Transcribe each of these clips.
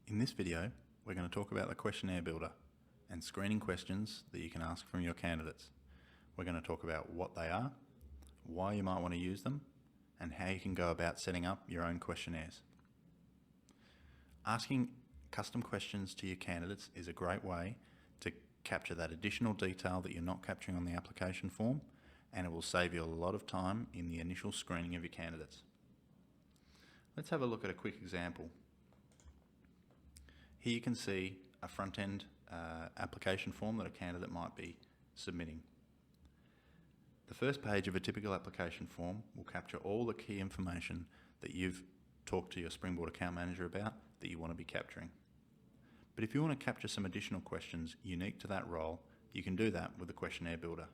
In this video, we're going to talk about the Questionnaire Builder and screening questions that you can ask from your candidates. We're going to talk about what they are, why you might want to use them, and how you can go about setting up your own questionnaires. Asking custom questions to your candidates is a great way to capture that additional detail that you're not capturing on the application form, and it will save you a lot of time in the initial screening of your candidates. Let's have a look at a quick example. Here you can see a front-end application form that a candidate might be submitting. The first page of a typical application form will capture all the key information that you've talked to your Springboard account manager about that you want to be capturing. But if you want to capture some additional questions unique to that role, you can do that with the Questionnaire Builder.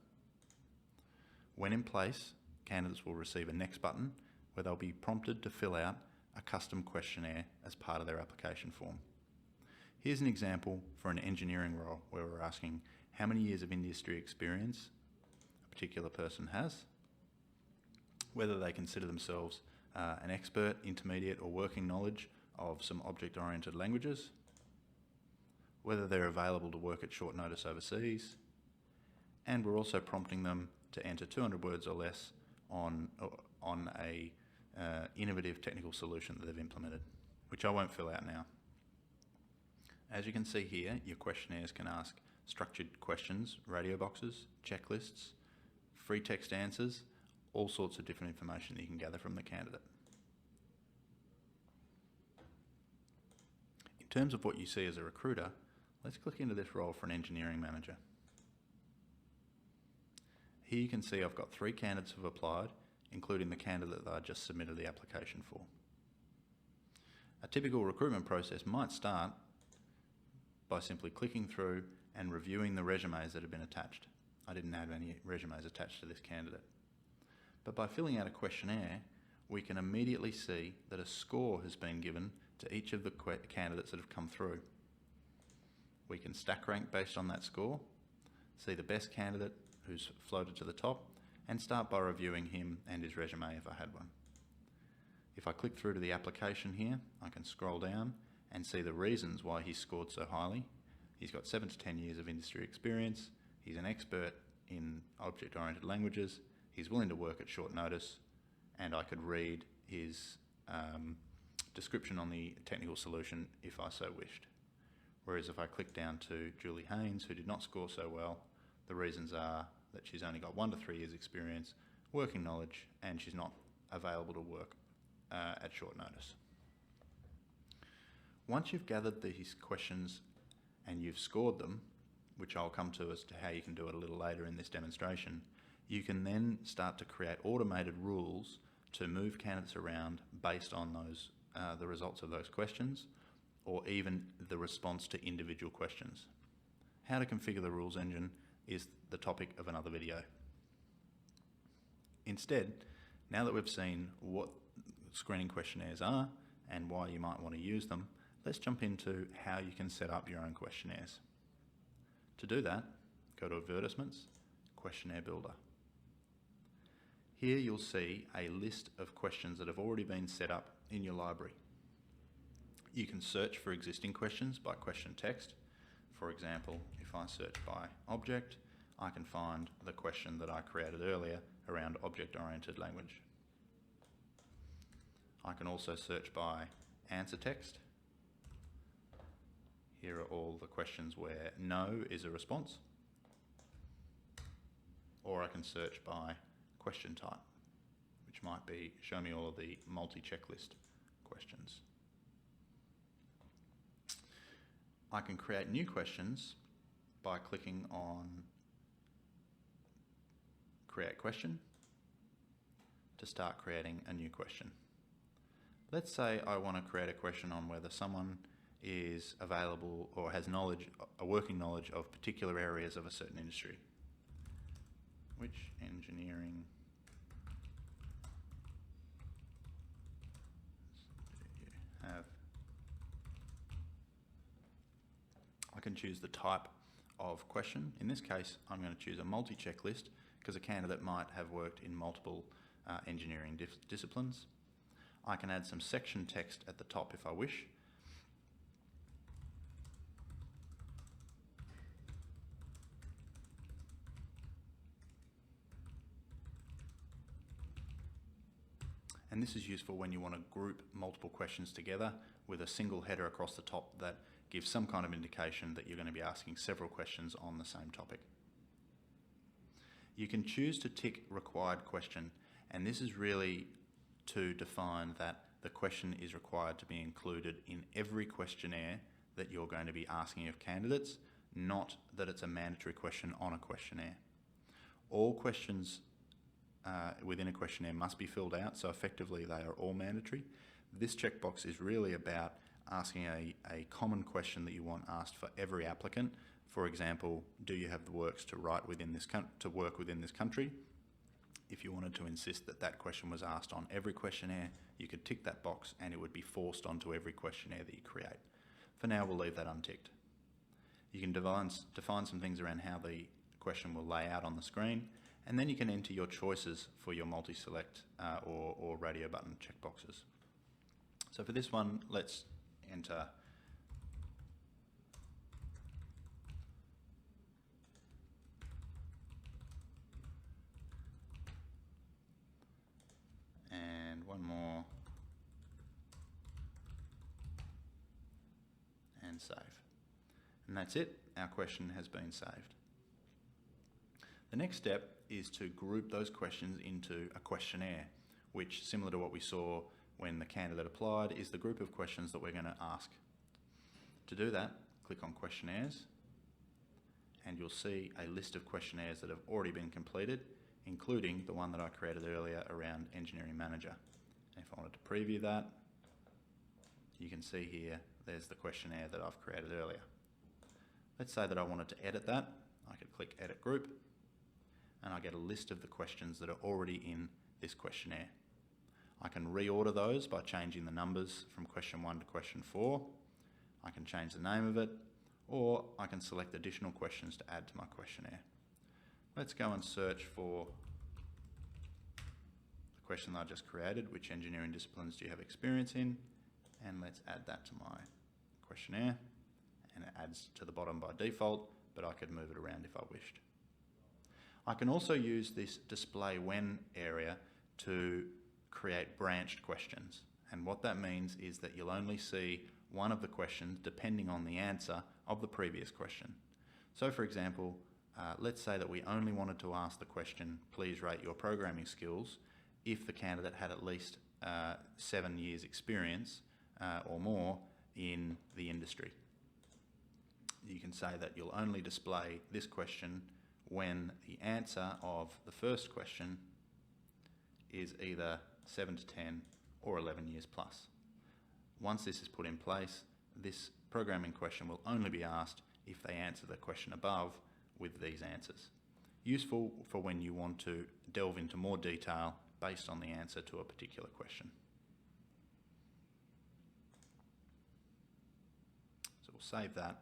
When in place, candidates will receive a Next button where they'll be prompted to fill out a custom questionnaire as part of their application form. Here's an example for an engineering role where we're asking how many years of industry experience a particular person has, whether they consider themselves an expert, intermediate or working knowledge of some object-oriented languages, whether they're available to work at short notice overseas, and we're also prompting them to enter 200 words or less on a innovative technical solution that they've implemented, which I won't fill out now. As you can see here, your questionnaires can ask structured questions, radio boxes, checklists, free text answers, all sorts of different information that you can gather from the candidate. In terms of what you see as a recruiter, let's click into this role for an engineering manager. Here you can see I've got 3 candidates who have applied, including the candidate that I just submitted the application for. A typical recruitment process might start by simply clicking through and reviewing the resumes that have been attached. I didn't have any resumes attached to this candidate. But by filling out a questionnaire, we can immediately see that a score has been given to each of the candidates that have come through. We can stack rank based on that score, see the best candidate who's floated to the top, and start by reviewing him and his resume if I had one. If I click through to the application here, I can scroll down and see the reasons why he's scored so highly. He's got 7 to 10 years of industry experience, he's an expert in object-oriented languages, he's willing to work at short notice, and I could read his description on the technical solution if I so wished. Whereas if I click down to Julie Haynes, who did not score so well, the reasons are that she's only got 1 to 3 years experience, working knowledge, and she's not available to work at short notice. Once you've gathered these questions and you've scored them, which I'll come to as to how you can do it a little later in this demonstration, you can then start to create automated rules to move candidates around based on those the results of those questions, or even the response to individual questions. How to configure the rules engine is the topic of another video. Instead, now that we've seen what screening questionnaires are and why you might want to use them, let's jump into how you can set up your own questionnaires. To do that, go to Advertisements, Questionnaire Builder. Here you'll see a list of questions that have already been set up in your library. You can search for existing questions by question text. For example, if I search by object, I can find the question that I created earlier around object-oriented language. I can also search by answer text. Here are all the questions where no is a response. Or I can search by question type, which might be show me all of the multi-checklist questions. I can create new questions by clicking on Create Question to start creating a new question. Let's say I want to create a question on whether someone is available or has knowledge, a working knowledge of particular areas of a certain industry. Which engineering do you have? I can choose the type of question. In this case, I'm going to choose a multi-checklist because a candidate might have worked in multiple engineering disciplines. I can add some section text at the top if I wish. And this is useful when you want to group multiple questions together with a single header across the top that gives some kind of indication that you're going to be asking several questions on the same topic. You can choose to tick required question, and this is really to define that the question is required to be included in every questionnaire that you're going to be asking of candidates, not that it's a mandatory question on a questionnaire. All questions within a questionnaire must be filled out, so effectively they are all mandatory. This checkbox is really about asking a common question that you want asked for every applicant. For example, do you have the works to work within this country? If you wanted to insist that that question was asked on every questionnaire, you could tick that box and it would be forced onto every questionnaire that you create. For now, we'll leave that unticked. You can define some things around how the question will lay out on the screen, and then you can enter your choices for your multi-select or radio button checkboxes. So for this one, let's enter and one more and save. And that's it, our question has been saved. The next step is to group those questions into a questionnaire, which, similar to what we saw when the candidate applied, is the group of questions that we're going to ask. To do that, click on questionnaires, and you'll see a list of questionnaires that have already been completed, including the one that I created earlier around engineering manager. And if I wanted to preview that, you can see here, there's the questionnaire that I've created earlier. Let's say that I wanted to edit that. I could click edit group, and I get a list of the questions that are already in this questionnaire. I can reorder those by changing the numbers from question 1 to question 4. I can change the name of it, or I can select additional questions to add to my questionnaire. Let's go and search for the question that I just created: which engineering disciplines do you have experience in? And let's add that to my questionnaire, and it adds to the bottom by default, but I could move it around if I wished. I can also use this display when area to create branched questions. And what that means is that you'll only see one of the questions depending on the answer of the previous question. So for example, let's say that we only wanted to ask the question, please rate your programming skills, if the candidate had at least 7 years experience or more in the industry. You can say that you'll only display this question when the answer of the first question is either 7 to 10 or 11 years plus. Once this is put in place, this programming question will only be asked if they answer the question above with these answers. Useful for when you want to delve into more detail based on the answer to a particular question. So we'll save that,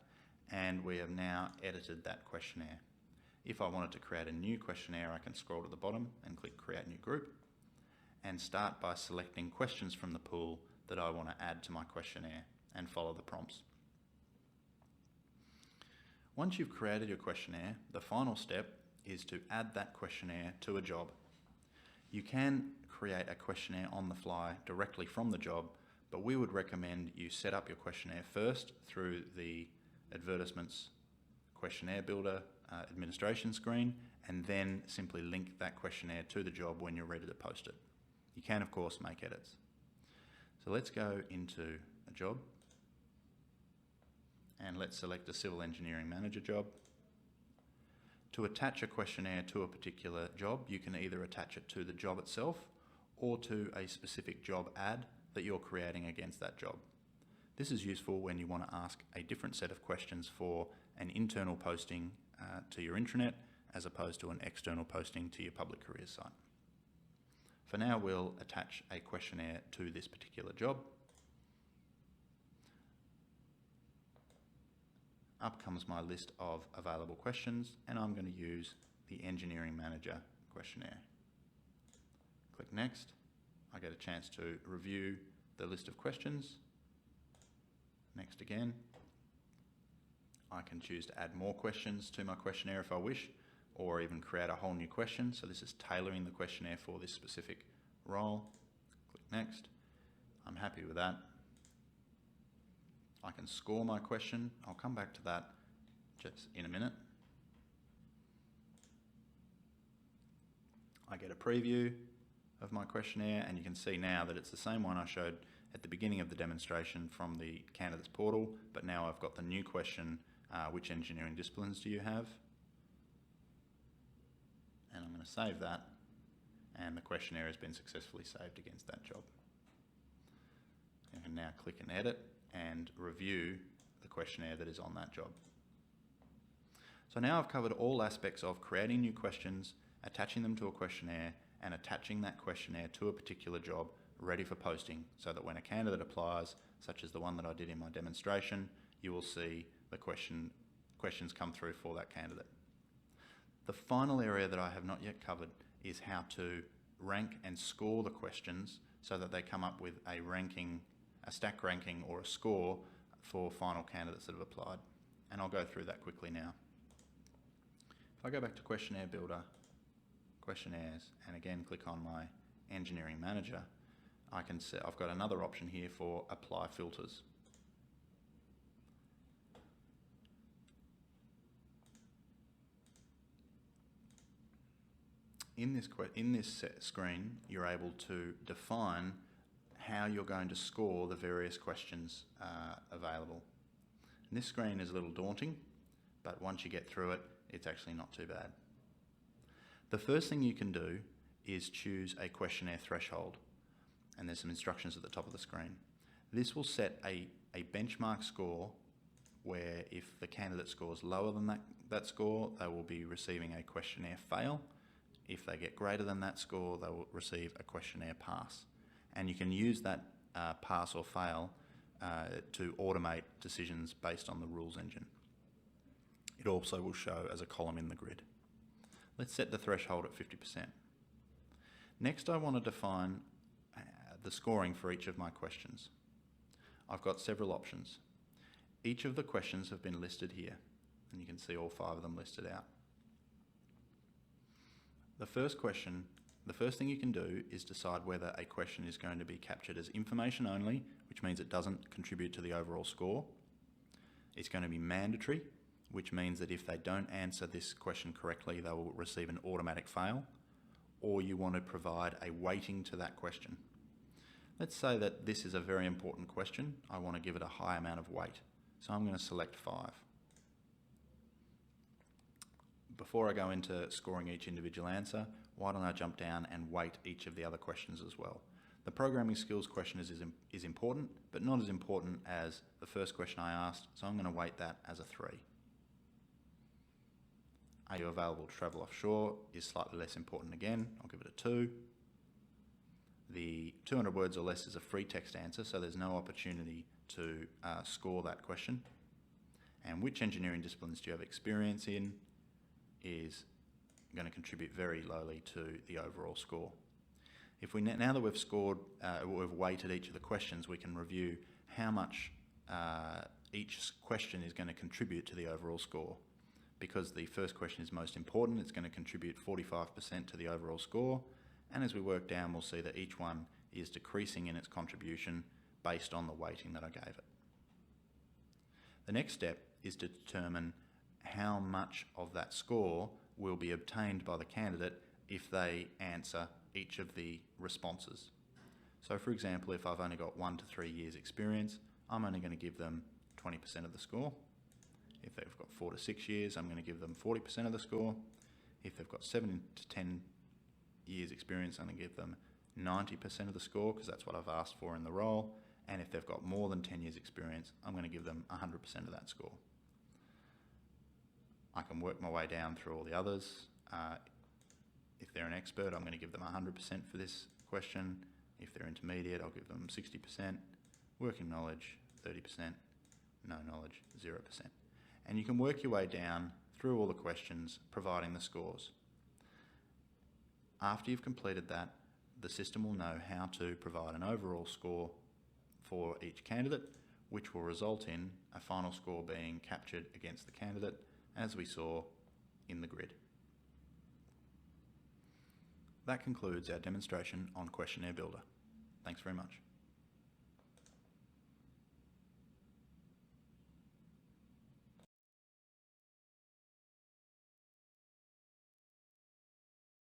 and we have now edited that questionnaire. If I wanted to create a new questionnaire, I can scroll to the bottom and click Create New Group, and start by selecting questions from the pool that I want to add to my questionnaire and follow the prompts. Once you've created your questionnaire, the final step is to add that questionnaire to a job. You can create a questionnaire on the fly directly from the job, but we would recommend you set up your questionnaire first through the advertisements Questionnaire Builder administration screen, and then simply link that questionnaire to the job when you're ready to post it. You can, of course, make edits. So let's go into a job, and let's select a civil engineering manager job. To attach a questionnaire to a particular job, you can either attach it to the job itself or to a specific job ad that you're creating against that job. This is useful when you want to ask a different set of questions for an internal posting to your intranet as opposed to an external posting to your public careers site. For now, we'll attach a questionnaire to this particular job. Up comes my list of available questions, and I'm going to use the Engineering Manager questionnaire. Click Next. I get a chance to review the list of questions. Next again. I can choose to add more questions to my questionnaire if I wish, or even create a whole new question. So this is tailoring the questionnaire for this specific role. Click next. I'm happy with that. I can score my question. I'll come back to that just in a minute. I get a preview of my questionnaire, and you can see now that it's the same one I showed at the beginning of the demonstration from the candidates portal, but now I've got the new question, which engineering disciplines do you have? And I'm going to save that, and the questionnaire has been successfully saved against that job. I can now click and edit and review the questionnaire that is on that job. So now I've covered all aspects of creating new questions, attaching them to a questionnaire, and attaching that questionnaire to a particular job ready for posting, so that when a candidate applies, such as the one that I did in my demonstration, you will see the questions come through for that candidate. The final area that I have not yet covered is how to rank and score the questions so that they come up with a ranking, a stack ranking or a score for final candidates that have applied. And I'll go through that quickly now. If I go back to Questionnaire Builder, Questionnaires, and again click on my Engineering Manager, I can see I've got another option here for Apply Filters. In this screen, you're able to define how you're going to score the various questions available. And this screen is a little daunting, but once you get through it, it's actually not too bad. The first thing you can do is choose a questionnaire threshold, and there's some instructions at the top of the screen. This will set a benchmark score where if the candidate scores lower than that score, they will be receiving a questionnaire fail. If they get greater than that score, they will receive a questionnaire pass. And you can use that pass or fail to automate decisions based on the rules engine. It also will show as a column in the grid. Let's set the threshold at 50%. Next, I want to define the scoring for each of my questions. I've got several options. Each of the questions have been listed here, and you can see all 5 of them listed out. The first thing you can do is decide whether a question is going to be captured as information only, which means it doesn't contribute to the overall score. It's going to be mandatory, which means that if they don't answer this question correctly, they will receive an automatic fail, or you want to provide a weighting to that question. Let's say that this is a very important question. I want to give it a high amount of weight, so I'm going to select 5. Before I go into scoring each individual answer, why don't I jump down and weight each of the other questions as well? The programming skills question is important, but not as important as the first question I asked, so I'm going to weight that as a 3. Are you available to travel offshore is slightly less important again. I'll give it a 2. The 200 words or less is a free text answer, so there's no opportunity to score that question. And which engineering disciplines do you have experience in is going to contribute very lowly to the overall score. If we now that we've scored, we've weighted each of the questions, we can review how much each question is going to contribute to the overall score. Because the first question is most important, it's going to contribute 45% to the overall score, and as we work down, we'll see that each one is decreasing in its contribution based on the weighting that I gave it. The next step is to determine how much of that score will be obtained by the candidate if they answer each of the responses. So for example, if I've only got 1 to 3 years experience, I'm only going to give them 20% of the score. If they've got 4 to 6 years, I'm going to give them 40% of the score. If they've got 7 to 10 years experience, I'm going to give them 90% of the score, because that's what I've asked for in the role. And if they've got more than 10 years experience, I'm going to give them 100% of that score. I can work my way down through all the others. If they're an expert, I'm going to give them 100% for this question. If they're intermediate, I'll give them 60%. Working knowledge, 30%. No knowledge, 0%. And you can work your way down through all the questions, providing the scores. After you've completed that, the system will know how to provide an overall score for each candidate, which will result in a final score being captured against the candidate, as we saw in the grid. That concludes our demonstration on Questionnaire Builder. Thanks very much.